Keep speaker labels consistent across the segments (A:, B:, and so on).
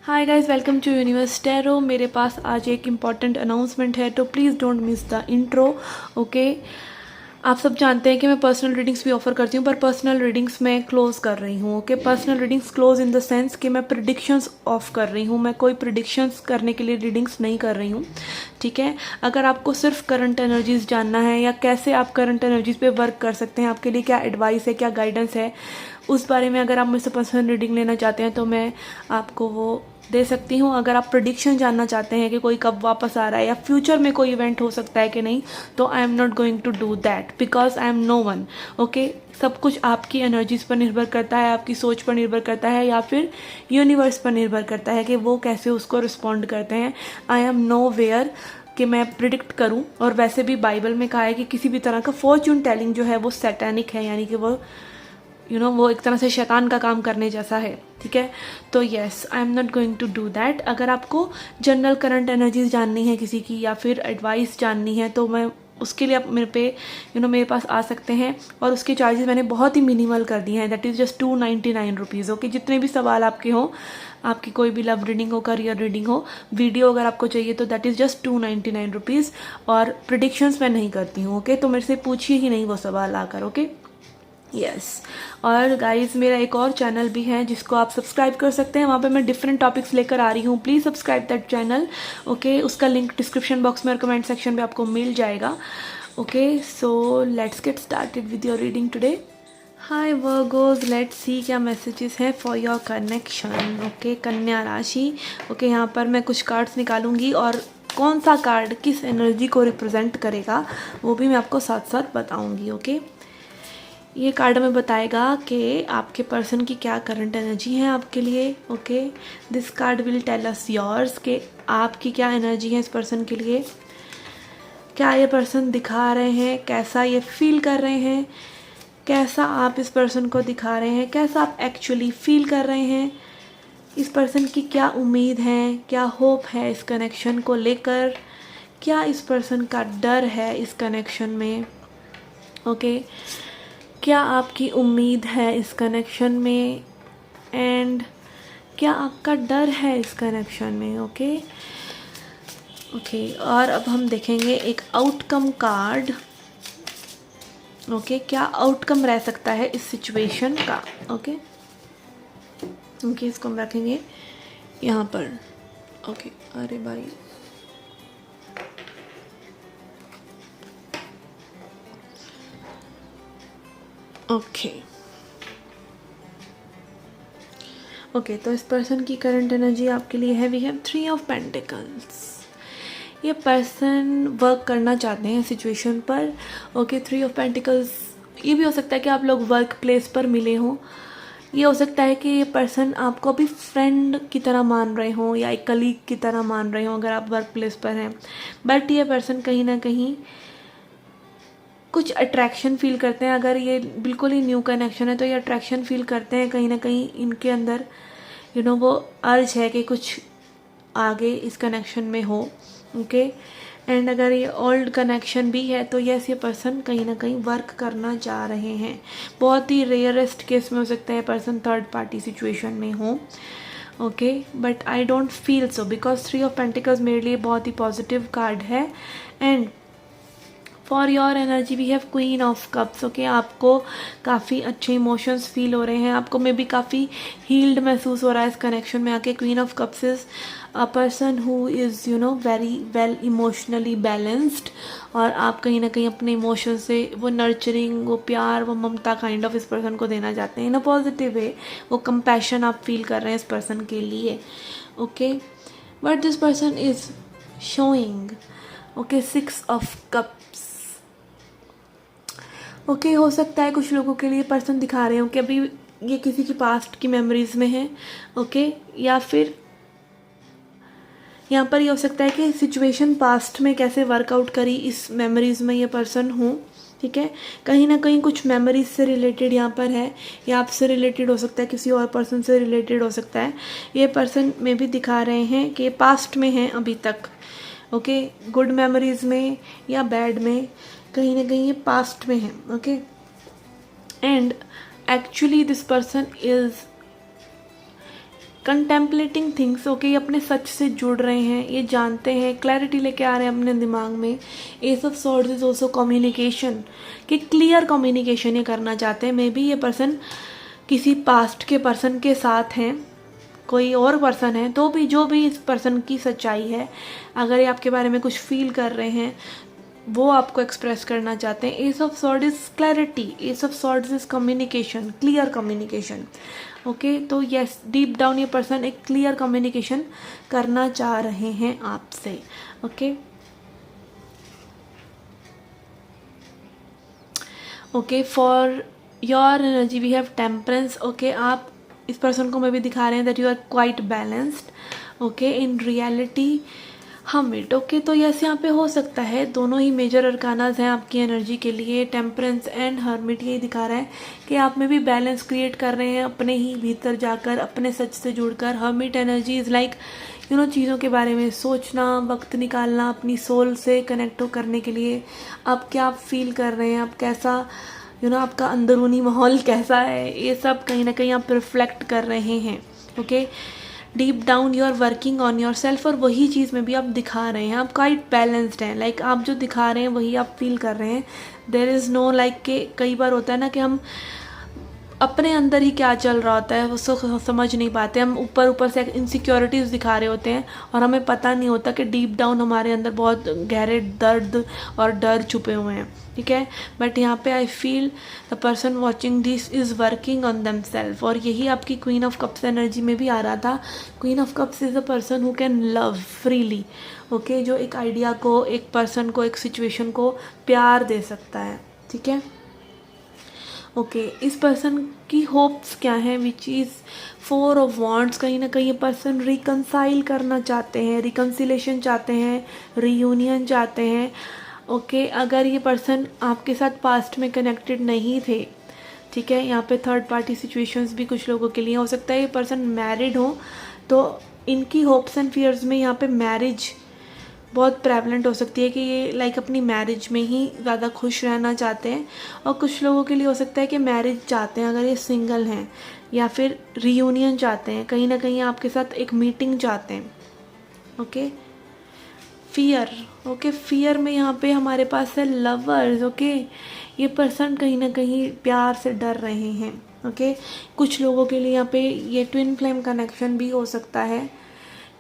A: Hi guys, welcome to universe tarot. मेरे पास आज एक इम्पॉर्टेंट अनाउंसमेंट है, तो please don't miss the intro. Okay, आप सब जानते हैं कि मैं पर्सनल रीडिंग्स भी ऑफर करती हूँ, पर पर्सनल रीडिंग्स मैं क्लोज कर रही हूँ। Okay, personal readings close in the sense कि मैं प्रिडिक्शंस ऑफ कर रही हूँ। मैं कोई प्रिडिक्शंस करने के लिए रीडिंग्स नहीं कर रही हूँ, ठीक है। अगर आपको सिर्फ करंट एनर्जीज जानना है या कैसे आप करंट एनर्जीज पे वर्क कर सकते हैं, आपके लिए क्या एडवाइस है, क्या गाइडेंस है, उस बारे में अगर आप मुझसे पर्सनल रीडिंग लेना चाहते हैं तो मैं आपको वो दे सकती हूँ। अगर आप प्रेडिक्शन जानना चाहते हैं कि कोई कब वापस आ रहा है या फ्यूचर में कोई इवेंट हो सकता है कि नहीं, तो I am not going to do that because I am no one. Okay, सब कुछ आपकी एनर्जीज पर निर्भर करता है, आपकी सोच पर निर्भर करता है, या फिर यूनिवर्स पर निर्भर करता है कि वो कैसे उसको रिस्पॉन्ड करते हैं। आई एम नो वेयर कि मैं प्रिडिक्ट करूं। और वैसे भी बाइबल में कहा है कि किसी भी तरह का फॉर्च्यून टेलिंग जो है वो सैटेनिक है, यानी कि वो वो एक तरह से शैतान का काम करने जैसा है, ठीक है। तो yes, I am not going to do that. अगर आपको जनरल करंट एनर्जीज जाननी है किसी की या फिर एडवाइस जाननी है, तो मैं उसके लिए आप मेरे पे मेरे पास आ सकते हैं। और उसके चार्जेस मैंने बहुत ही मिनिमल कर दिए हैं, that is just 299 rupees. Okay, जितने भी सवाल आपके हों, आपकी कोई भी लव रीडिंग हो, करियर रीडिंग हो, वीडियो अगर आपको चाहिए तो दैट इज़ जस्ट 299 रुपीज़। और प्रिडिक्शंस मैं नहीं करती हूँ। ओके, तो मेरे से पूछिए ही नहीं वो सवाल आकर। Okay, yes. और गाइस, मेरा एक और चैनल भी है जिसको आप सब्सक्राइब कर सकते हैं। वहाँ पे मैं डिफरेंट टॉपिक्स लेकर आ रही हूँ। Please subscribe that channel. Okay, उसका लिंक डिस्क्रिप्शन बॉक्स में और कमेंट सेक्शन में आपको मिल जाएगा। Okay, so let's get started with your reading today. Hi Virgos, let's see क्या मैसेजेस हैं फॉर योर कनेक्शन। ओके, कन्या राशि। ओके, यहाँ पर मैं कुछ कार्ड्स निकालूंगी और कौन सा कार्ड किस एनर्जी को रिप्रेजेंट करेगा वो भी मैं आपको साथ साथ बताऊंगी। ओके, ये कार्ड हमें बताएगा कि आपके पर्सन की क्या करंट एनर्जी है आपके लिए। Okay, this card will tell us yours कि आपकी क्या एनर्जी है इस पर्सन के लिए, क्या ये पर्सन दिखा रहे हैं, कैसा ये फील कर रहे हैं, कैसा आप इस पर्सन को दिखा रहे हैं, कैसा आप एक्चुअली फील कर रहे हैं, इस पर्सन की क्या उम्मीद है, क्या होप है इस कनेक्शन को लेकर, क्या इस पर्सन का डर है इस कनेक्शन में। ओके, क्या आपकी उम्मीद है इस कनेक्शन में एंड क्या आपका डर है इस कनेक्शन में। ओके ओके, और अब हम देखेंगे एक आउटकम कार्ड। ओके, क्या आउटकम रह सकता है इस सिचुएशन का। ओके ओके, इसको हम रखेंगे यहाँ पर। ओके, अरे भाई, ओके ओके, तो इस पर्सन की करंट एनर्जी आपके लिए है, वी हैव 3 ऑफ पेंटिकल्स। ये पर्सन वर्क करना चाहते हैं सिचुएशन पर। ओके, 3 ऑफ पेंटिकल्स, ये भी हो सकता है कि आप लोग वर्क प्लेस पर मिले हों। ये हो सकता है कि ये पर्सन आपको अभी फ्रेंड की तरह मान रहे हों या एक कलीग की तरह मान रहे हों अगर आप वर्क प्लेस पर हैं। बट ये पर्सन कहीं ना कहीं कुछ अट्रैक्शन फील करते हैं। अगर ये बिल्कुल ही न्यू कनेक्शन है तो ये अट्रैक्शन फील करते हैं कहीं ना कहीं। इनके अंदर वो अर्ज है कि कुछ आगे इस कनेक्शन में हो। ओके, एंड अगर ये ओल्ड कनेक्शन भी है तो यस, ये पर्सन कहीं ना कहीं वर्क करना चाह रहे हैं। बहुत ही रेयरेस्ट केस में हो सकता है पर्सन थर्ड पार्टी सिचुएशन में हो। Okay, but I don't feel so because 3 of pentacles मेरे लिए बहुत ही पॉजिटिव कार्ड है। And for your energy we have queen of cups. Okay, आपको काफ़ी अच्छे इमोशंस फील हो रहे हैं, आपको मे बी काफ़ी हील्ड महसूस हो रहा है इस कनेक्शन में आके। Queen of cups is a person who is very well emotionally balanced. और आप कहीं ना कहीं अपने इमोशन से वो नर्चरिंग, वो प्यार, वो ममता काइंड ऑफ इस पर्सन को देना चाहते हैं इन अ पॉजिटिव वे। वो कंपैशन आप फील कर रहे हैं इस पर्सन के लिए। Okay, but this person is showing okay 6 of cups. Okay, हो सकता है कुछ लोगों के लिए पर्सन दिखा रहे हो कि अभी ये किसी की पास्ट की मेमोरीज में है। ओके, या फिर यहाँ पर ये हो सकता है कि सिचुएशन पास्ट में कैसे वर्कआउट करी इस मेमोरीज में ये पर्सन हूँ, ठीक है। कहीं ना कहीं कुछ मेमोरीज से रिलेटेड यहाँ पर है, या आपसे रिलेटेड हो सकता है, किसी और पर्सन से रिलेटेड हो सकता है। ये पर्सन में भी दिखा रहे हैं कि पास्ट में हैं अभी तक। ओके, गुड मेमोरीज में या बैड में, कहीं ना कहीं ये पास्ट में है। Okay, and actually this person is contemplating things, okay, ये अपने सच से जुड़ रहे हैं, ये जानते हैं, क्लैरिटी लेके आ रहे हैं अपने दिमाग में। S of swords is also communication, कि क्लियर कम्युनिकेशन ये करना चाहते हैं। मे बी ये पर्सन किसी पास्ट के पर्सन के साथ हैं, कोई और पर्सन है, तो भी जो भी इस पर्सन की सच्चाई है, अगर ये आपके बारे में कुछ फील कर रहे हैं वो आपको एक्सप्रेस करना चाहते हैं। Ace of sword is clarity, ace of swords is communication, clear communication. Okay, तो यस, डीप डाउन ये पर्सन एक क्लियर कम्युनिकेशन करना चाह रहे हैं आपसे। Okay okay, for your energy we have temperance. Okay, आप इस पर्सन को मैं भी दिखा रहे हैं that you are quite balanced, okay, in reality hermit. Okay, तो यस, यहाँ पे हो सकता है दोनों ही मेजर अरकानाज हैं आपकी एनर्जी के लिए, टेम्परेंस एंड हर्मिट। यही दिखा रहा है कि आप में भी बैलेंस क्रिएट कर रहे हैं अपने ही भीतर जाकर, अपने सच से जुड़कर। Hermit energy is like you know, चीज़ों के बारे में सोचना, वक्त निकालना अपनी सोल से कनेक्ट हो करने के लिए। आप क्या फील कर रहे हैं, आप कैसा यू नो, आपका अंदरूनी माहौल कैसा है, ये सब कहीं ना कहीं आप रिफ्लेक्ट कर रहे हैं। Okay, deep down you are working on yourself, और वही चीज़ में भी आप दिखा रहे हैं, आप क्वाइट बैलेंस्ड हैं। लाइक आप जो दिखा रहे हैं वही आप फील कर रहे हैं। देयर इज़ नो लाइक के कई बार होता है ना कि हम अपने अंदर ही क्या चल रहा होता है उसको समझ नहीं पाते, हम ऊपर ऊपर से इनसिक्योरिटीज़ दिखा रहे होते हैं और हमें पता नहीं होता कि डीप डाउन हमारे अंदर बहुत गहरे दर्द और डर छुपे हुए हैं। ठीक है, बट यहाँ पे I feel the person watching this is working on them self, और यही आपकी क्वीन ऑफ कप्स एनर्जी में भी आ रहा था। Queen of cups is a person who can love freely, okay, जो एक आइडिया को, एक पर्सन को, एक सिचुएशन को प्यार दे सकता है। ठीक है, ओके, इस पर्सन की होप्स क्या हैं, विच इज़ 4 ऑफ वॉन्ड्स। कहीं ना कहीं ये पर्सन रिकनसाइल करना चाहते हैं, रिकन्सिलेशन चाहते हैं, रीयूनियन चाहते हैं। ओके, अगर ये पर्सन आपके साथ पास्ट में कनेक्टेड नहीं थे, ठीक है, यहाँ पे थर्ड पार्टी सिचुएशंस भी कुछ लोगों के लिए हो सकता है। ये पर्सन मैरिड हो तो इनकी होप्स एंड फियर्स में यहाँ पे मैरिज बहुत प्रेवलेंट हो सकती है, कि ये लाइक अपनी मैरिज में ही ज़्यादा खुश रहना चाहते हैं। और कुछ लोगों के लिए हो सकता है कि मैरिज चाहते हैं अगर ये सिंगल हैं, या फिर रीयूनियन चाहते हैं, कहीं ना कहीं आपके साथ एक मीटिंग चाहते हैं। ओके, फियर, ओके, फियर में यहाँ पे हमारे पास है लवर्स। ओके, ये पर्सन कहीं ना कहीं प्यार से डर रहे हैं। ओके, कुछ लोगों के लिए यहाँ पे ये ट्विन फ्लेम कनेक्शन भी हो सकता है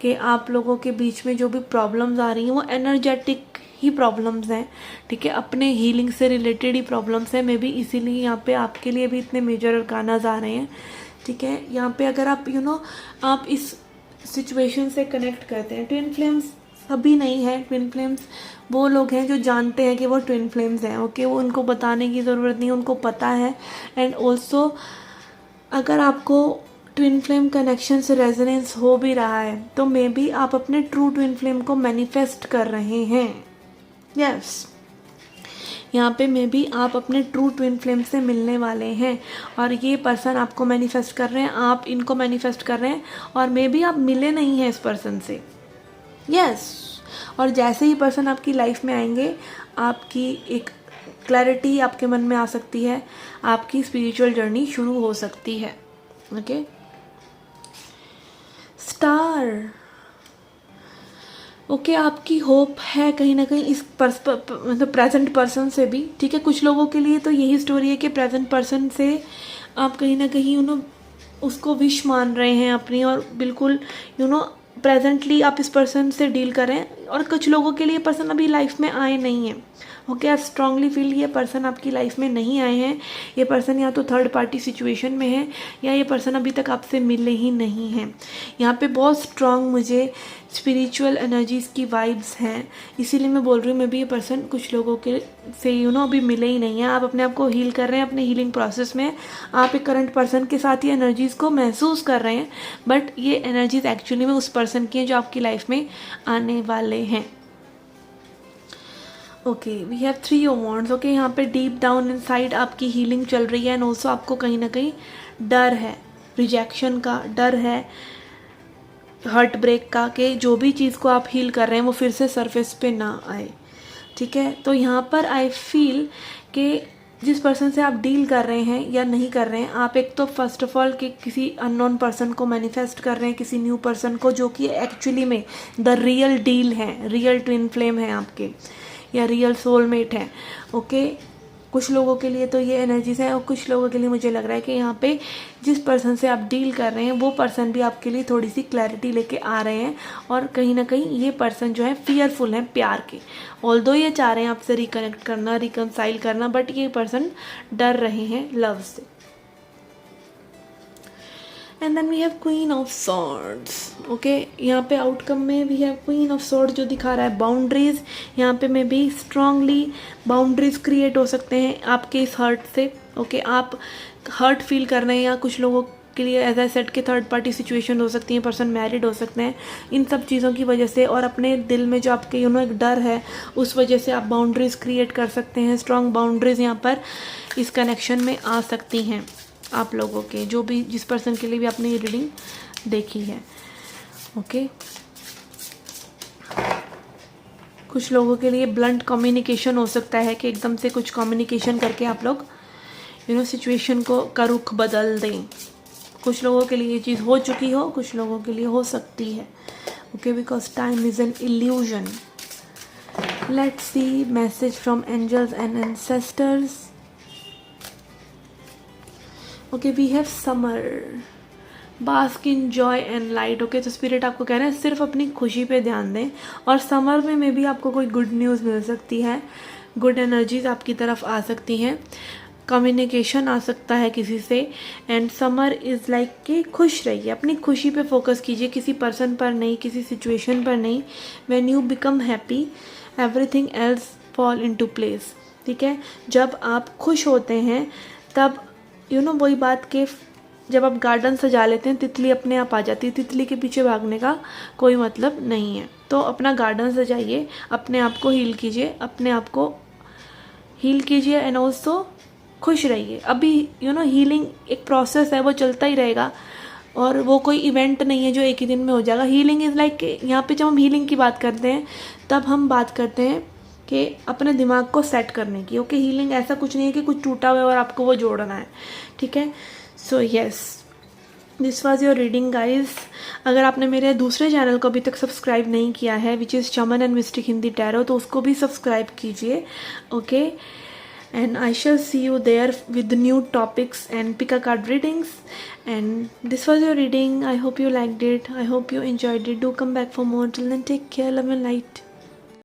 A: कि आप लोगों के बीच में जो भी प्रॉब्लम्स आ रही हैं वो एनर्जेटिक ही प्रॉब्लम्स हैं। ठीक है, अपने हीलिंग से रिलेटेड ही प्रॉब्लम्स हैं, मे बी इसीलिए यहाँ पे आपके लिए भी इतने मेजर अरकानाज आ रहे हैं। ठीक है, यहाँ पे अगर आप यू नो आप इस सिचुएशन से कनेक्ट करते हैं, ट्विन फ्लेम्स सभी नहीं है, ट्विन फ्लेम्स वो लोग हैं जो जानते हैं कि वो ट्विन फ्लेम्स हैं। ओके, वो उनको बताने की ज़रूरत नहीं, उनको पता है। एंड ऑल्सो अगर आपको ट्विन फ्लेम कनेक्शन से रेजोनेंस हो भी रहा है तो मे बी आप अपने ट्रू ट्विन फ्लेम को मैनिफेस्ट कर रहे हैं। यस, यहाँ पे मे बी आप अपने ट्रू ट्विन फ्लेम से मिलने वाले हैं, और ये पर्सन आपको मैनिफेस्ट कर रहे हैं, आप इनको मैनिफेस्ट कर रहे हैं, और मे बी आप मिले नहीं हैं इस पर्सन से। यस, और जैसे ही पर्सन आपकी लाइफ में आएंगे आपकी एक क्लैरिटी आपके मन में आ सकती है, आपकी स्पिरिचुअल जर्नी शुरू हो सकती है। ओके, स्टार, ओके, आपकी होप है कहीं ना कहीं इस मतलब प्रेजेंट पर्सन से भी। ठीक है, कुछ लोगों के लिए तो यही स्टोरी है कि प्रेजेंट पर्सन से आप कहीं ना कहीं उसको विश मान रहे हैं अपनी, और बिल्कुल प्रेजेंटली आप इस पर्सन से डील करें। और कुछ लोगों के लिए पर्सन अभी लाइफ में आए नहीं हैं। ओके, आप स्ट्रांगली फील ये पर्सन आपकी लाइफ में नहीं आए हैं, ये पर्सन या तो थर्ड पार्टी सिचुएशन में है, या ये पर्सन अभी तक आपसे मिले ही नहीं हैं। यहाँ पे बहुत स्ट्रांग मुझे स्पिरिचुअल एनर्जीज़ की वाइब्स हैं, इसीलिए मैं बोल रही हूँ। मैं भी ये पर्सन कुछ लोगों के से अभी मिले ही नहीं हैं। आप अपने आप को हील कर रहे हैं, अपने हीलिंग प्रोसेस में आप एक करंट पर्सन के साथ ये एनर्जीज़ को महसूस कर रहे हैं, बट ये एनर्जीज़ एक्चुअली में उस पर्सन की हैं जो आपकी लाइफ में आने वाले हैं। Okay, we have 3 of wands. Okay, यहाँ पे डीप डाउन इनसाइड आपकी हीलिंग चल रही है, एंड ऑल्सो आपको कहीं ना कहीं डर है, रिजेक्शन का डर है, हार्ट ब्रेक का, कि जो भी चीज़ को आप हील कर रहे हैं वो फिर से सरफेस पे ना आए। ठीक है, तो यहाँ पर आई फील कि जिस पर्सन से आप डील कर रहे हैं या नहीं कर रहे हैं, आप एक तो फर्स्ट ऑफ ऑल कि किसी अननोन पर्सन को मैनिफेस्ट कर रहे हैं, किसी न्यू पर्सन को, जो कि एक्चुअली में द रियल डील है, रियल ट्विन फ्लेम है आपके, या रियल सोलमेट है। ओके, कुछ लोगों के लिए तो ये एनर्जीज है, और कुछ लोगों के लिए मुझे लग रहा है कि यहाँ पे जिस पर्सन से आप डील कर रहे हैं वो पर्सन भी आपके लिए थोड़ी सी क्लैरिटी लेके आ रहे हैं, और कहीं ना कहीं ये पर्सन जो है फियरफुल है प्यार के। ऑल्दो ये चाह रहे हैं आपसे रिकनेक्ट करना, रिकनसाइल करना, बट ये पर्सन डर रहे हैं लव से। And then we have queen of swords. Okay, यहाँ पे आउटकम में we have queen of sword जो दिखा रहा है बाउंड्रीज। यहाँ पे में भी स्ट्रांगली बाउंड्रीज क्रिएट हो सकते हैं आपके इस हर्ट से। ओके, आप हर्ट फील कर रहे हैं, या कुछ लोगों के लिए एज आई सेड के थर्ड पार्टी सिचुएशन हो सकती है, पर्सन मैरिड हो सकते हैं, इन सब चीज़ों की वजह से, और अपने दिल में जो आपके एक डर है उस वजह से आप बाउंड्रीज क्रिएट कर सकते हैं। स्ट्रॉन्ग बाउंड्रीज यहाँ पर इस कनेक्शन में आ सकती हैं आप लोगों के, जो भी जिस पर्सन के लिए भी आपने ये रीडिंग देखी है। ओके, कुछ लोगों के लिए ब्लंट कम्युनिकेशन हो सकता है कि एकदम से कुछ कम्युनिकेशन करके आप लोग सिचुएशन का रुख बदल दें। कुछ लोगों के लिए ये चीज़ हो चुकी हो, कुछ लोगों के लिए हो सकती है। Okay, because time is an illusion. Let's see message from angels and ancestors. Okay, we have summer, bask in joy and light. Okay, तो स्पिरिट आपको कह रहे हैं सिर्फ अपनी खुशी पे ध्यान दें, और समर में भी आपको कोई गुड न्यूज़ मिल सकती है, गुड एनर्जीज आपकी तरफ आ सकती हैं, कम्युनिकेशन आ सकता है किसी से। एंड समर इज़ लाइक कि खुश रहिए, अपनी खुशी पे फोकस कीजिए, किसी पर्सन पर नहीं, किसी सिचुएशन पर नहीं। When you become happy everything else fall into place. ठीक है, जब आप खुश होते हैं तब वही बात के जब आप गार्डन सजा लेते हैं तितली अपने आप आ जाती है, तितली के पीछे भागने का कोई मतलब नहीं है। तो अपना गार्डन सजाइए, अपने आप को हील कीजिए, अपने आप को हील कीजिए, एंड ऑल्सो खुश रहिए। अभी हीलिंग एक प्रोसेस है, वो चलता ही रहेगा, और वो कोई इवेंट नहीं है जो एक ही दिन में हो जाएगा। हीलिंग इज़ लाइक यहाँ पे जब हम हीलिंग की बात करते हैं तब हम बात करते हैं कि अपने दिमाग को सेट करने की। ओके, हीलिंग ऐसा कुछ नहीं है कि कुछ टूटा हुआ है और आपको वो जोड़ना है। ठीक है, so yes, this was your reading guys. अगर आपने मेरे दूसरे चैनल को अभी तक सब्सक्राइब नहीं किया है, which is Chaman and mistake Hindi tarot, तो उसको भी सब्सक्राइब कीजिए। Okay, and I shall see you there with new topics and pick a card readings. And this was your reading. I hope you liked it. I hope you enjoyed it. Do come back for more. Till then, take care, love and light.